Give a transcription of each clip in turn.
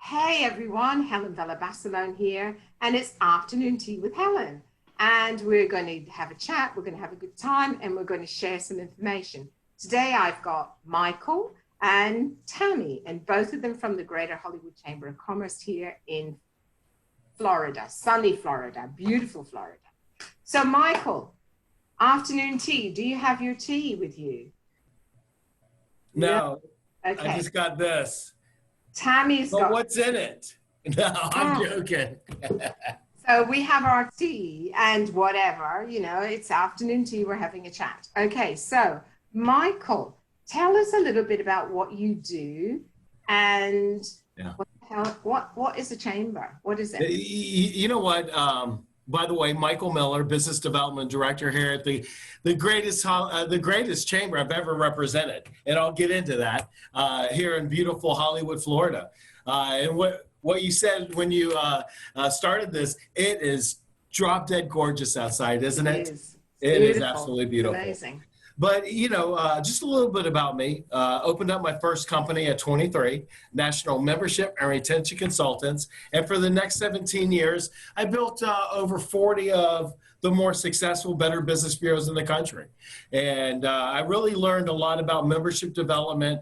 Hey everyone, Helen Vella Barcelone here, and it's Afternoon Tea with Helen. And we're going to have a chat, we're going to have a good time, and we're going to share some information. Today I've got Micheal and Tammy, and both of them from the Greater Hollywood Chamber of Commerce here in Florida, sunny Florida, beautiful Florida. So Micheal, afternoon tea, do you have your tea with you? No, I Okay. just got this. Tammy's But got what's in it? No, I'm joking. So we have our tea and whatever, it's afternoon tea, we're having a chat. Okay, so Micheal, tell us a little bit about what you do and Yeah. what is a chamber? What is it? You know what? By the way, Micheal Miller, Business Development Director here at the greatest chamber I've ever represented, and I'll get into that here in beautiful Hollywood, Florida. And what you said when you started this, it is drop dead gorgeous outside, isn't it? It is. It is absolutely beautiful. It's amazing. But, just a little bit about me. Opened up my first company at 23, National Membership and Retention Consultants. And for the next 17 years, I built over 40 of the more successful Better Business Bureaus in the country. And I really learned a lot about membership development,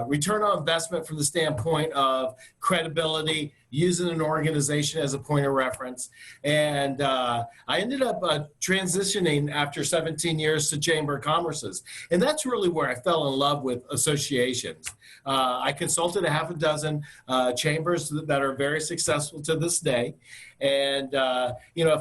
return on investment from the standpoint of credibility, using an organization as a point of reference. And I ended up transitioning after 17 years to Chamber of Commerce's. And that's really where I fell in love with associations. I consulted a half a dozen chambers that are very successful to this day. And, a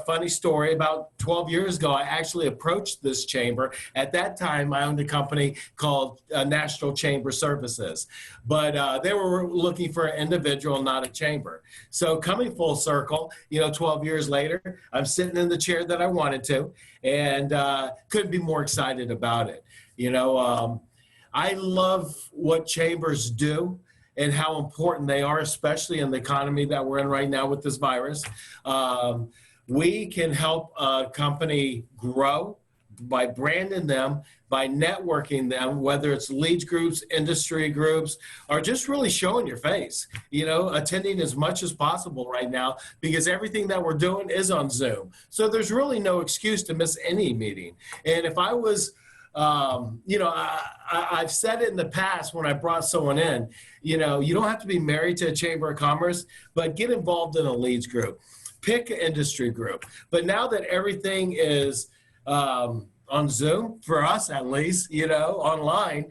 funny story, about 12 years ago, I actually approached this chamber. At that time, I owned a company called National Chamber Services. But they were looking for an individual, not a chamber. So coming full circle, 12 years later, I'm sitting in the chair that I wanted to, and couldn't be more excited about it. I love what chambers do and how important they are, especially in the economy that we're in right now with this virus. We can help a company grow by branding them, by networking them, whether it's leads groups, industry groups, or just really showing your face, attending as much as possible right now, because everything that we're doing is on Zoom. So there's really no excuse to miss any meeting. And if I was, I've said it in the past when I brought someone in, you don't have to be married to a Chamber of Commerce, but get involved in a leads group, pick an industry group. But now that everything is, on Zoom, for us at least, online,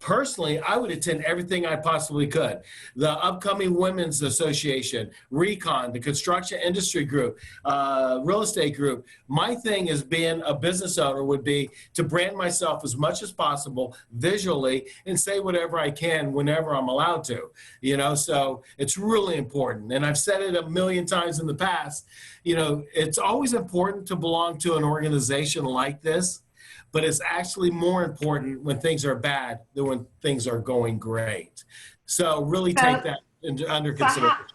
personally, I would attend everything I possibly could. The upcoming Women's Association, Recon, the construction industry group, real estate group. My thing as being a business owner would be to brand myself as much as possible visually and say whatever I can whenever I'm allowed to, so it's really important. And I've said it a million times in the past, it's always important to belong to an organization like this. But it's actually more important when things are bad than when things are going great. So really take that under consideration.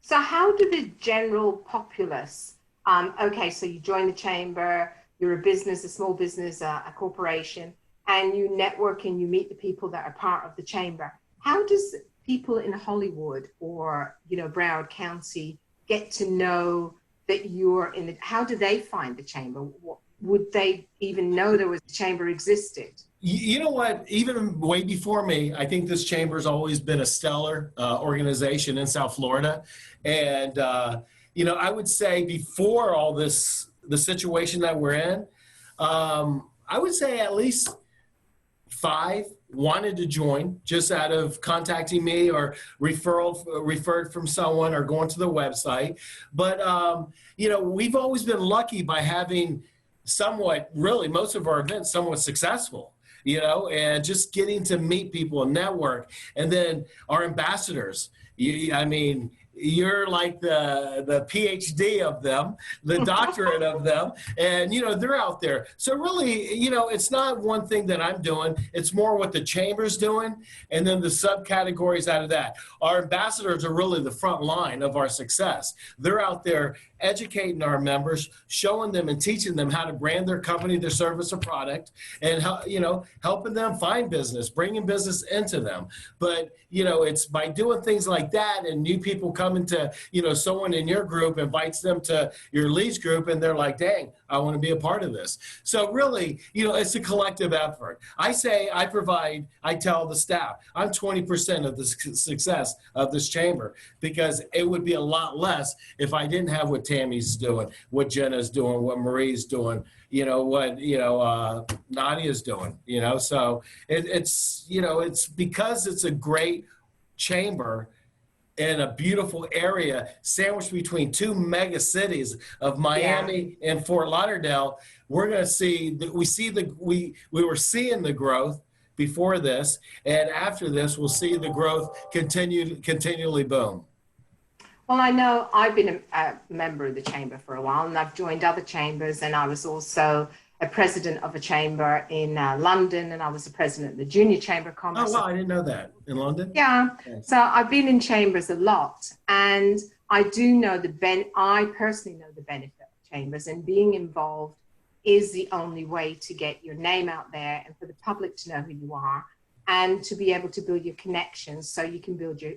So how do the general populace, so you join the chamber, you're a business, a small business, a corporation, and you network and you meet the people that are part of the chamber. How does people in Hollywood or, Broward County get to know that you're in how do they find the chamber? Would they even know there was a chamber existed? You know what? Even way before me, I think this chamber's always been a stellar organization in South Florida. And, I would say before all this, the situation that we're in, I would say at least 5 wanted to join just out of contacting me or referred from someone or going to the website. But, we've always been lucky by having most of our events somewhat successful, and just getting to meet people and network. And then our ambassadors, I mean, you're like the PhD of them, the doctorate of them, and they're out there. So really, it's not one thing that I'm doing. It's more what the chamber's doing, and then the subcategories out of that. Our ambassadors are really the front line of our success. They're out there educating our members, showing them and teaching them how to brand their company, their service or product, and helping them find business, bringing business into them. But it's by doing things like that, and new people coming to, someone in your group invites them to your leads group, and they're like, dang, I want to be a part of this. So really, it's a collective effort. I tell the staff, I'm 20% of the success of this chamber, because it would be a lot less if I didn't have what Tammy's doing, what Jenna's doing, what Marie's doing, what Nadia's doing. So it's because it's a great chamber in a beautiful area sandwiched between two mega cities of Miami and Fort Lauderdale. We're going to see that we were seeing the growth before this, and after this we'll see the growth continually boom. Well, I know I've been a member of the chamber for a while, and I've joined other chambers, and I was also a president of a chamber in London, and I was the president of the Junior Chamber of Commerce. Oh, wow, I didn't know that. In London? Yeah. Yes. So I've been in chambers a lot, and I do know I personally know the benefit of chambers, and being involved is the only way to get your name out there and for the public to know who you are, and to be able to build your connections so you can build your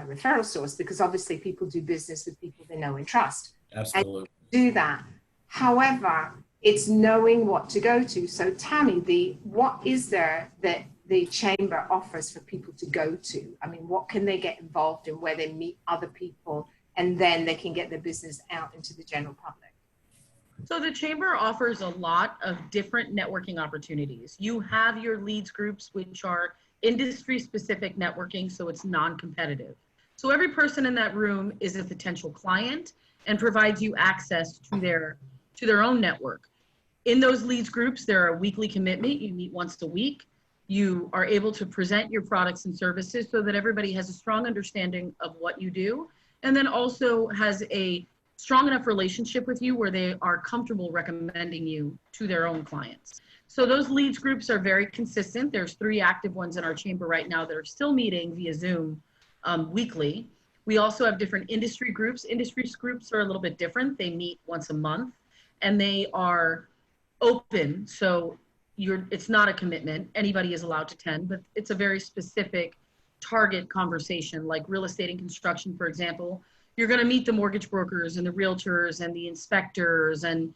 referral source, because obviously people do business with people they know and trust. Absolutely. And do that. However, it's knowing what to go to. So Tammy, what is there that the chamber offers for people to go to? I mean, what can they get involved in where they meet other people and then they can get their business out into the general public? So the chamber offers a lot of different networking opportunities. You have your leads groups, which are industry-specific networking, so it's non-competitive. So every person in that room is a potential client and provides you access to their own network. In those leads groups, there are a weekly commitment. You meet once a week. You are able to present your products and services so that everybody has a strong understanding of what you do, and then also has a strong enough relationship with you where they are comfortable recommending you to their own clients. So those leads groups are very consistent. There's 3 active ones in our chamber right now that are still meeting via Zoom weekly. We also have different industry groups. Industry groups are a little bit different. They meet once a month, and they are open. So it's not a commitment. Anybody is allowed to attend, but it's a very specific target conversation, like real estate and construction, for example. You're going to meet the mortgage brokers and the realtors and the inspectors and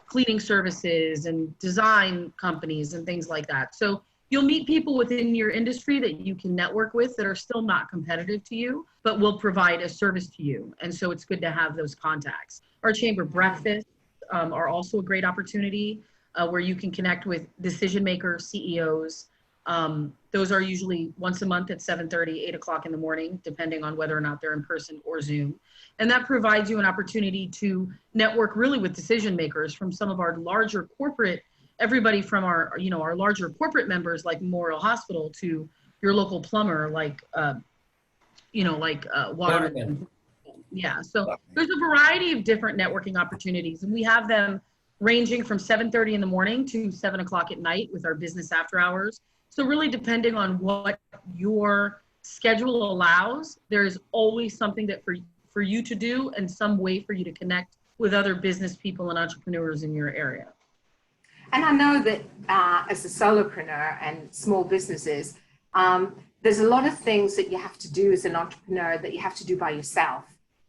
cleaning services and design companies and things like that. So you'll meet people within your industry that you can network with that are still not competitive to you, but will provide a service to you. And so it's good to have those contacts. Our chamber breakfasts are also a great opportunity where you can connect with decision makers, CEOs. Those are usually once a month at 7:30, 8 o'clock in the morning, depending on whether or not they're in person or Zoom. And that provides you an opportunity to network really with decision makers from some of our larger corporate, everybody from our larger corporate members like Memorial Hospital to your local plumber, like Waterman. Yeah, so there's a variety of different networking opportunities, and we have them ranging from 7:30 in the morning to 7 o'clock at night with our business after hours. So really depending on what your schedule allows, there is always something that for you to do and some way for you to connect with other business people and entrepreneurs in your area. And I know that as a solopreneur and small businesses, there's a lot of things that you have to do as an entrepreneur that you have to do by yourself.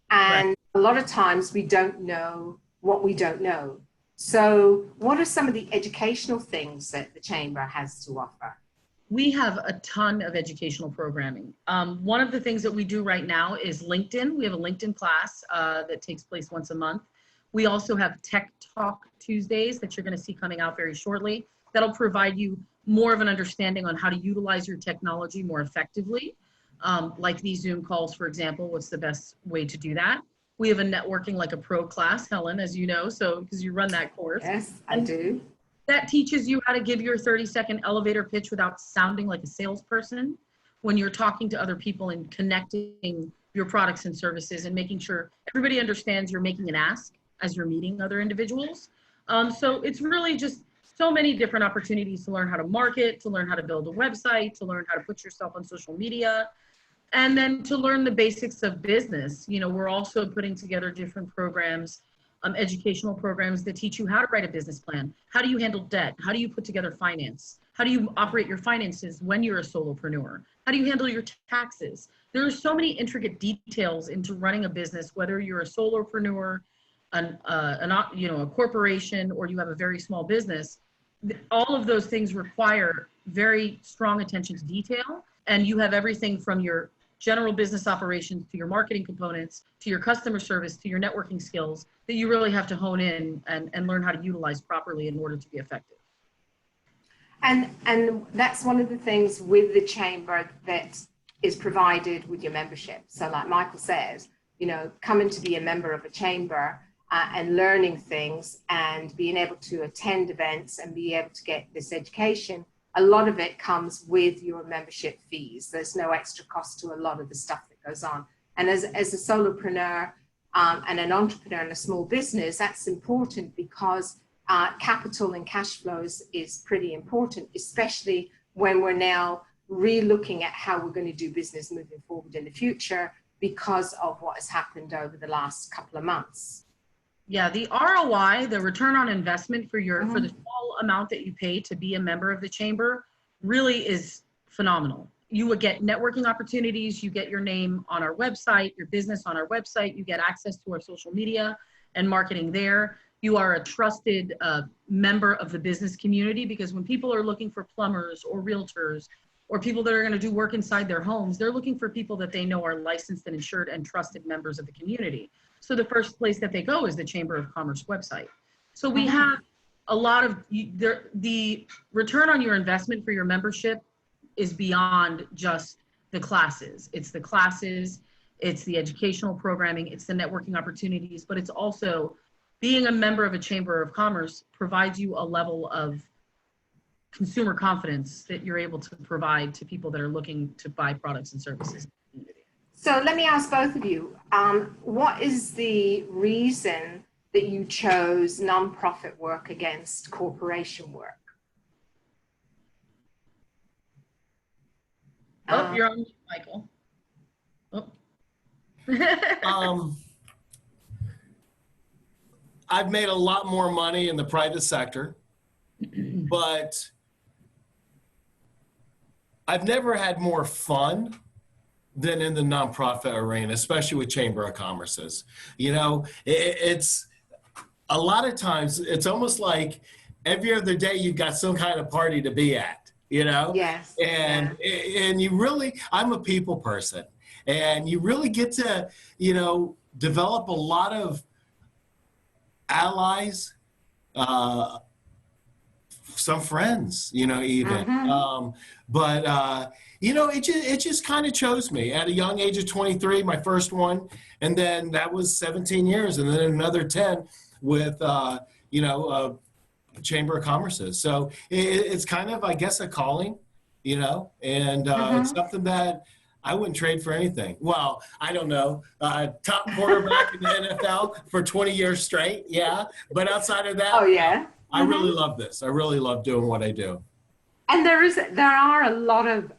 And right. A lot of times we don't know what we don't know. So what are some of the educational things that the chamber has to offer? We have a ton of educational programming. One of the things that we do right now is LinkedIn. We have a LinkedIn class that takes place once a month. We also have Tech Talk Tuesdays that you're going to see coming out very shortly. That'll provide you more of an understanding on how to utilize your technology more effectively. Like these Zoom calls, for example, what's the best way to do that? We have a networking like a pro class, Helen, as you know, so because you run that course. Yes, I do. That teaches you how to give your 30-second elevator pitch without sounding like a salesperson. when you're talking to other people and connecting your products and services and making sure everybody understands you're making an ask as you're meeting other individuals. So it's really just so many different opportunities to learn how to market, to learn how to build a website, to learn how to put yourself on social media, and then to learn the basics of business. You know, we're also putting together different programs, educational programs that teach you how to write a business plan. How do you handle debt? How do you put together finance? How do you operate your finances when you're a solopreneur? How do you handle your taxes? There are so many intricate details into running a business, whether you're a solopreneur, a corporation, or you have a very small business. All of those things require very strong attention to detail, and you have everything from your general business operations to your marketing components to your customer service to your networking skills that you really have to hone in and learn how to utilize properly in order to be effective. And that's one of the things with the chamber that is provided with your membership. So like Michael says, you know, coming to be a member of a chamber and learning things and being able to attend events and be able to get this education, a lot of it comes with your membership fees. There's no extra cost to a lot of the stuff that goes on. And as a solopreneur and an entrepreneur in a small business, that's important because capital and cash flows is pretty important, especially when we're now re-looking at how we're going to do business moving forward in the future because of what has happened over the last couple of months. Yeah, the ROI, the return on investment for for the small amount that you pay to be a member of the chamber really is phenomenal. You would get networking opportunities, you get your name on our website, your business on our website, you get access to our social media and marketing there. You are a trusted member of the business community, because when people are looking for plumbers or realtors or people that are going to do work inside their homes, they're looking for people that they know are licensed and insured and trusted members of the community. So the first place that they go is the Chamber of Commerce website. So we have a lot of, the return on your investment for your membership is beyond just the classes. It's the classes, it's the educational programming, it's the networking opportunities, but it's also being a member of a Chamber of Commerce provides you a level of consumer confidence that you're able to provide to people that are looking to buy products and services. So let me ask both of you, what is the reason that you chose nonprofit work against corporation work? Oh, you're on, Michael. Oh. I've made a lot more money in the private sector, but I've never had more fun than in the nonprofit arena, especially with Chamber of Commerce's. You know, it's a lot of times, it's almost like every other day you've got some kind of party to be at, you know? Yes. And you really, I'm a people person, and you really get to, you know, develop a lot of allies, some friends, you know, even. You know, it just kind of chose me at a young age of 23, my first one, and then that was 17 years, and then another 10 with, you know, Chamber of Commerce's. So it's kind of, I guess, a calling, you know, and it's something that I wouldn't trade for anything. Well, I don't know, top quarterback in the NFL for 20 years straight, yeah. But outside of that, I really love this. I really love doing what I do. And there are a lot of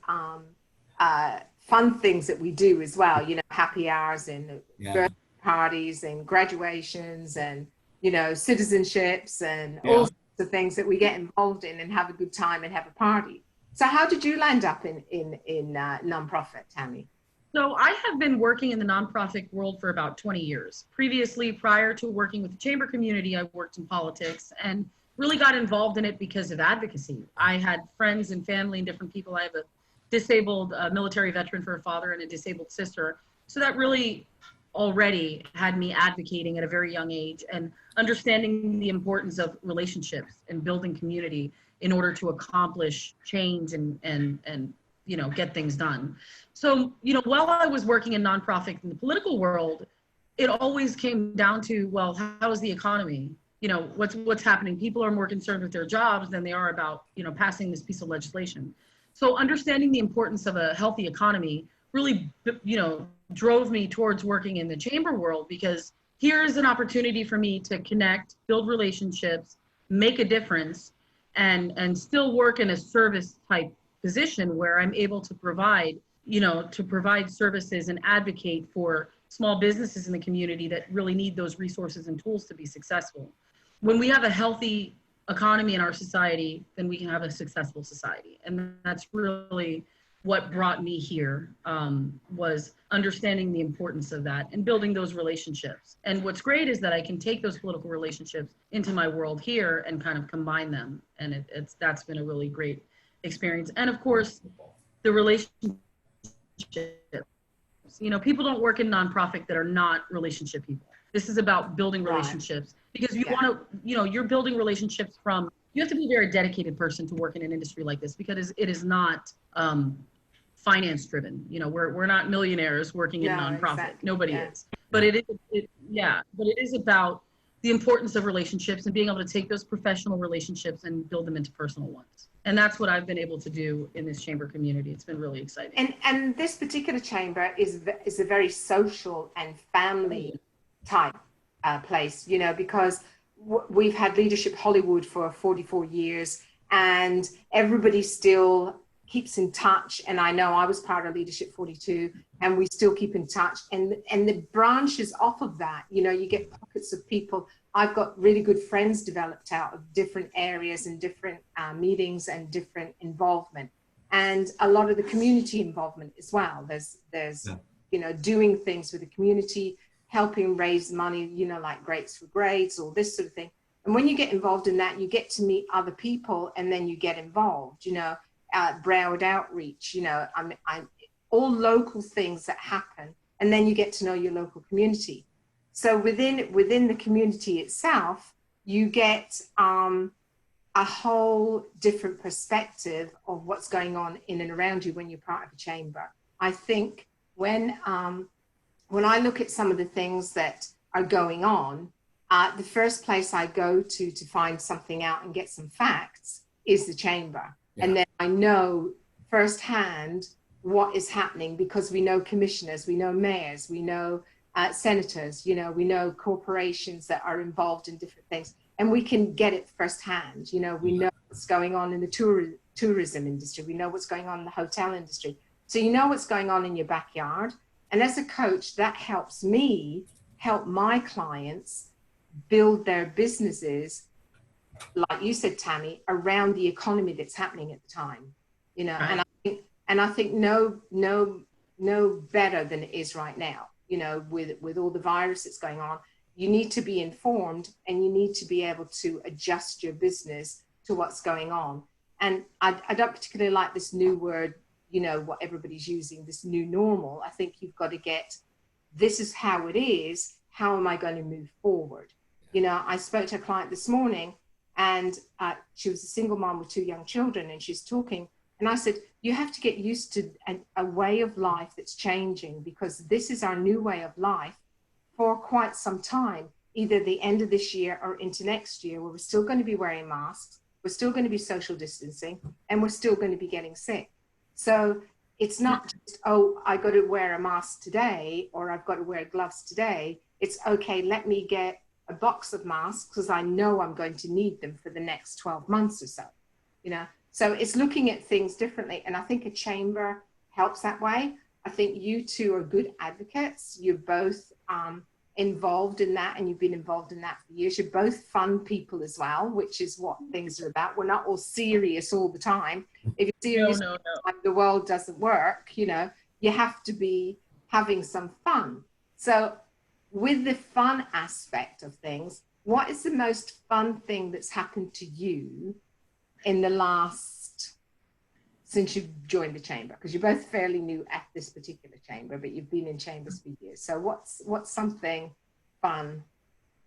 fun things that we do as well. You know, happy hours and birthday parties and graduations and, you know, citizenships and all sorts of things that we get involved in and have a good time and have a party. So how did you land up in nonprofit, Tammy? So I have been working in the nonprofit world for about 20 years. Previously, prior to working with the chamber community, I worked in politics and really got involved in it because of advocacy. I had friends and family and different people. I have a disabled military veteran for a father and a disabled sister. So that really already had me advocating at a very young age and understanding the importance of relationships and building community in order to accomplish change and you know, get things done. So, you know, while I was working in nonprofit in the political world, it always came down to, well, how is the economy? You know, what's happening? People are more concerned with their jobs than they are about, you know, passing this piece of legislation. So understanding the importance of a healthy economy really, drove me towards working in the chamber world, because here's an opportunity for me to connect, build relationships, make a difference, and still work in a service type position where I'm able to provide, services and advocate for small businesses in the community that really need those resources and tools to be successful. When we have a healthy economy in our society, then we can have a successful society. And that's really what brought me here, was understanding the importance of that and building those relationships. And what's great is that I can take those political relationships into my world here and kind of combine them. And that's been a really great experience. And of course, the relationships. People don't work in nonprofit that are not relationship people. This is about building relationships, because you want to, you're building relationships you have to be a very dedicated person to work in an industry like this, because it is not finance driven. We're not millionaires working in nonprofit. Exactly. Nobody is. But it is about the importance of relationships and being able to take those professional relationships and build them into personal ones. And that's what I've been able to do in this chamber community. It's been really exciting. And this particular chamber is a very social and family type place, because we've had Leadership Hollywood for 44 years, and everybody still keeps in touch. And I know I was part of Leadership 42, and we still keep in touch. And the branches off of that, you get pockets of people. I've got really good friends developed out of different areas and different meetings and different involvement, and a lot of the community involvement as well. There's doing things with the community, helping raise money, like Grapes for Grades, all this sort of thing. And when you get involved in that, you get to meet other people, and then you get involved, Broward Outreach, all local things that happen, and then you get to know your local community. So within the community itself, you get a whole different perspective of what's going on in and around you when you're part of a chamber. I think when I look at some of the things that are going on, the first place I go to find something out and get some facts is the chamber. Yeah. And then I know firsthand what is happening, because we know commissioners, we know mayors, we know senators, we know corporations that are involved in different things, and we can get it firsthand. We know what's going on in the tourism industry, we know what's going on in the hotel industry. So you know what's going on in your backyard. And as a coach, that helps me help my clients build their businesses, like you said, Tammy, around the economy that's happening at the time. Right. And I think no better than it is right now. With all the virus that's going on, you need to be informed, and you need to be able to adjust your business to what's going on. And I don't particularly like this new word, what everybody's using, this new normal. I think you've got to get, this is how it is. How am I going to move forward? I spoke to a client this morning, and she was a single mom with 2 young children, and she's talking. And I said, you have to get used to a way of life that's changing, because this is our new way of life for quite some time, either the end of this year or into next year, where we're still going to be wearing masks, we're still going to be social distancing, and we're still going to be getting sick. So it's not just, I got to wear a mask today, or I've got to wear gloves today. It's okay, let me get a box of masks, because I know I'm going to need them for the next 12 months or so, So it's looking at things differently. And I think a chamber helps that way. I think you two are good advocates. You're both involved in that, and you've been involved in that for years. You're both fun people as well, which is what things are about. We're not all serious all the time. If you're serious, no. The world doesn't work, you have to be having some fun. So with the fun aspect of things, what is the most fun thing that's happened to you in the last, since you've joined the chamber? Because you're both fairly new at this particular chamber, but you've been in chambers for years. So what's something fun?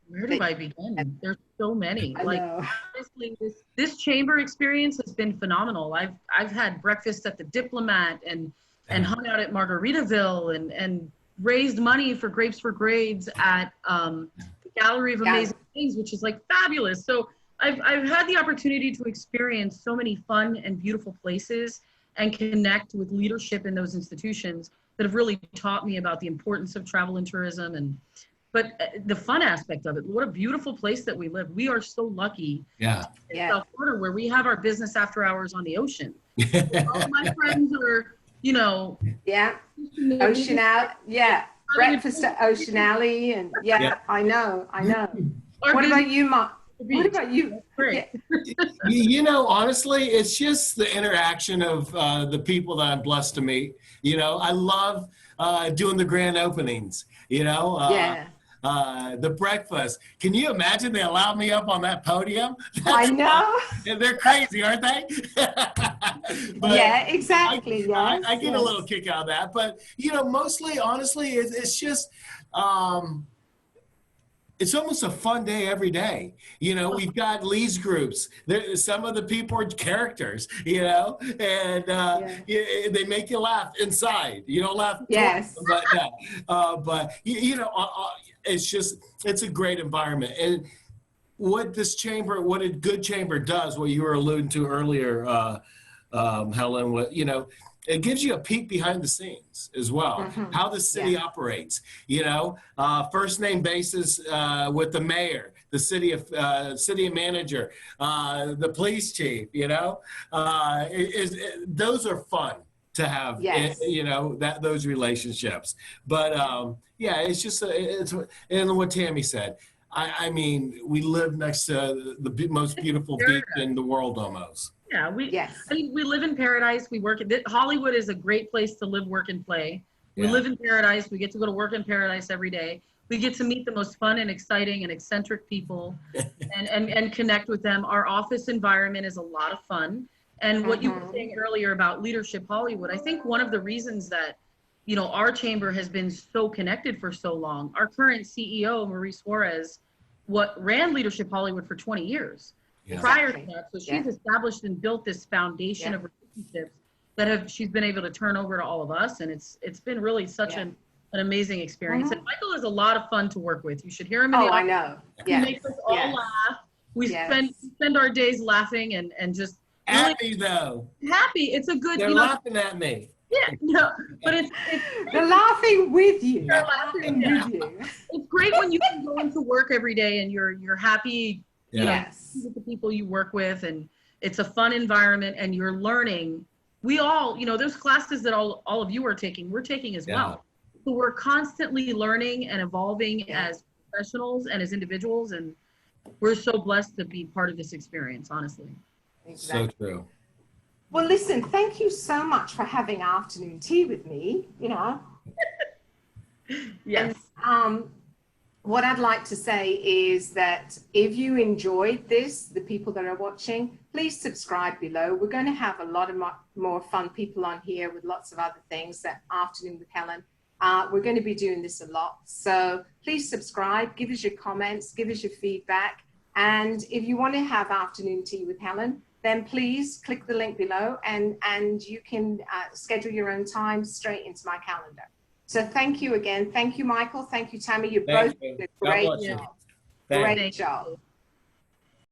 Where do I begin? There's so many. Honestly, this chamber experience has been phenomenal. I've had breakfast at the Diplomat and hung out at Margaritaville and raised money for Grapes for Grades at the Gallery of Amazing Things, which is fabulous. So I've had the opportunity to experience so many fun and beautiful places and connect with leadership in those institutions that have really taught me about the importance of travel and tourism. But the fun aspect of it, what a beautiful place that we live. We are so lucky Yeah. in South Florida, where we have our business after hours on the ocean. All my friends are, Yeah. Ocean out. Yeah. Breakfast at Ocean Alley. And I know. What about you, Mark? What about you? Great. Honestly, it's just the interaction of the people that I'm blessed to meet. I love doing the grand openings, the breakfast. Can you imagine they allowed me up on that podium? I know. They're crazy, aren't they? Yeah, exactly. I get a little kick out of that. But, mostly, honestly, it's just, it's almost a fun day every day. We've got leads groups. Some of the people are characters, and they make you laugh inside. You don't laugh. Yes. But it's a great environment. And what a good chamber does, what you were alluding to earlier, Helen, it gives you a peek behind the scenes as well, how the city operates, first name basis with the mayor, the city manager, the police chief, those are fun to have, those relationships. But it's just, and what Tammy said, I mean, we live next to the most beautiful beach in the world almost. Yeah, we live in paradise. We work Hollywood is a great place to live, work, and play. We live in paradise. We get to go to work in paradise every day. We get to meet the most fun and exciting and eccentric people and connect with them. Our office environment is a lot of fun. And what you were saying earlier about Leadership Hollywood, I think one of the reasons that, our chamber has been so connected for so long, our current CEO, Marie Suarez, ran Leadership Hollywood for 20 years. Yeah. Prior to that, so she's established and built this foundation of relationships that she's been able to turn over to all of us, and it's been really such an amazing experience. And Micheal is a lot of fun to work with. You should hear him. I know. He makes us all laugh. We spend our days laughing and just happy though. Happy. It's a good. They're laughing at me. Yeah, no, but it's they're laughing with you. They're laughing with you. It's great when you can go into work every day and you're happy. With the people you work with, and it's a fun environment, and you're learning. We all, those classes that all of you are taking, we're taking as well. So we're constantly learning and evolving as professionals and as individuals, and we're so blessed to be part of this experience, honestly. Exactly. So true. Well, listen, thank you so much for having afternoon tea with me, Yes. And, what I'd like to say is that if you enjoyed this, the people that are watching, please subscribe below. We're going to have a lot of more fun people on here with lots of other things that Afternoon with Helen. We're going to be doing this a lot. So please subscribe, give us your comments, give us your feedback. And if you want to have Afternoon Tea with Helen, then please click the link below and you can schedule your own time straight into my calendar. So thank you again. Thank you, Micheal. Thank you, Tammy. You both did a great job. Great job.